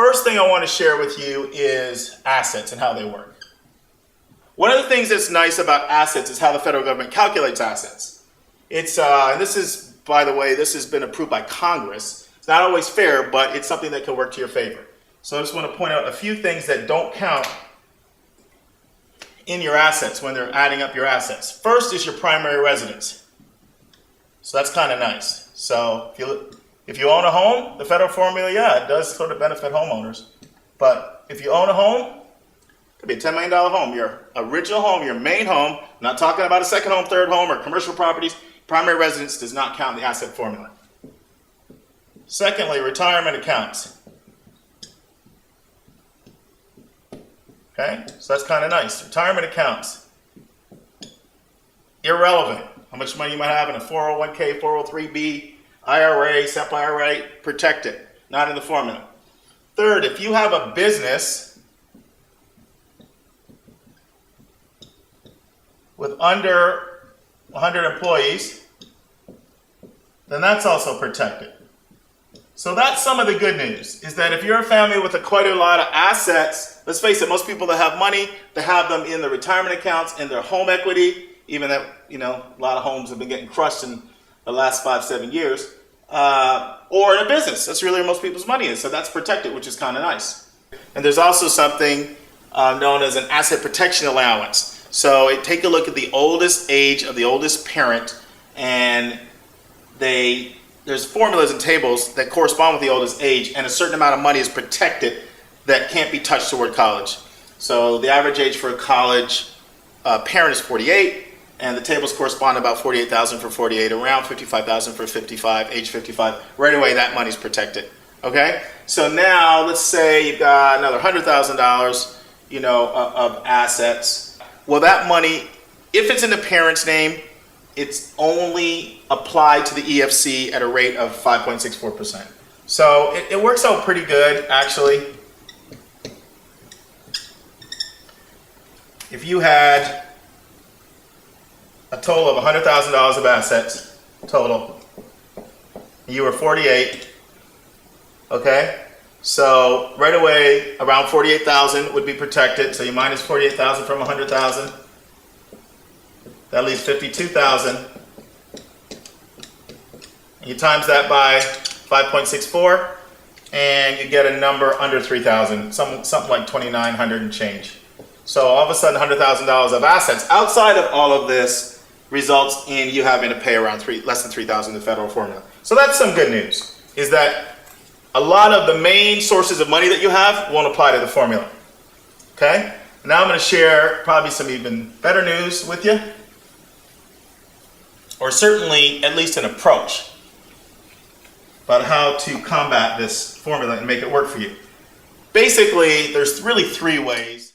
First thing I want to share with you is assets and how they work. One of the things that's nice about assets is how the federal government calculates assets. And this is, by the way, this has been approved by Congress. It's not always fair, but it's something that can work to your favor. So I just want to point out a few things that don't count in your assets when they're adding up your assets. First is your primary residence. So that's kind of nice. So if you own a home, the federal formula, yeah, it does sort of benefit homeowners. But if you own a home, it could be a $10 million home, your original home, your main home, I'm not talking about a second home, third home, or commercial properties. Primary residence does not count in the asset formula. Secondly, retirement accounts. Okay, so that's kind of nice. Retirement accounts. Irrelevant. How much money you might have in a 401k, 403b, IRA, SEP IRA, protect it. Not in the formula. Third, if you have a business with under 100 employees, then that's also protected. So that's some of the good news, is that if you're a family with quite a lot of assets, let's face it, most people that have money, they have them in their retirement accounts, in their home equity, even that, a lot of homes have been getting crushed in the last 5-7 years, or in a business. That's really where most people's money is. So that's protected, which is kind of nice. And there's also something known as an asset protection allowance. So take a look at the oldest age of the oldest parent, and there's formulas and tables that correspond with the oldest age, and a certain amount of money is protected that can't be touched toward college. So the average age for a college parent is 48, and the tables correspond to about 48,000 for 48, around 55,000 for 55, age 55. Right away, that money's protected. Okay? So now, let's say you've got another $100,000, of assets. Well, that money, if it's in the parent's name, it's only applied to the EFC at a rate of 5.64%. So it works out pretty good, actually. If you had a total of $100,000 of assets, total, and you were 48, okay? So right away, around 48,000 would be protected. So you minus 48,000 from 100,000. That leaves 52,000. You times that by 5.64, and you get a number under 3,000, something like 2,900 and change. So all of a sudden, $100,000 of assets outside of all of this results in you having to pay around less than 3,000 in the federal formula. So that's some good news, is that a lot of the main sources of money that you have won't apply to the formula. Okay? Now I'm going to share probably some even better news with you, or certainly at least an approach about how to combat this formula and make it work for you. Basically, there's really 3 ways.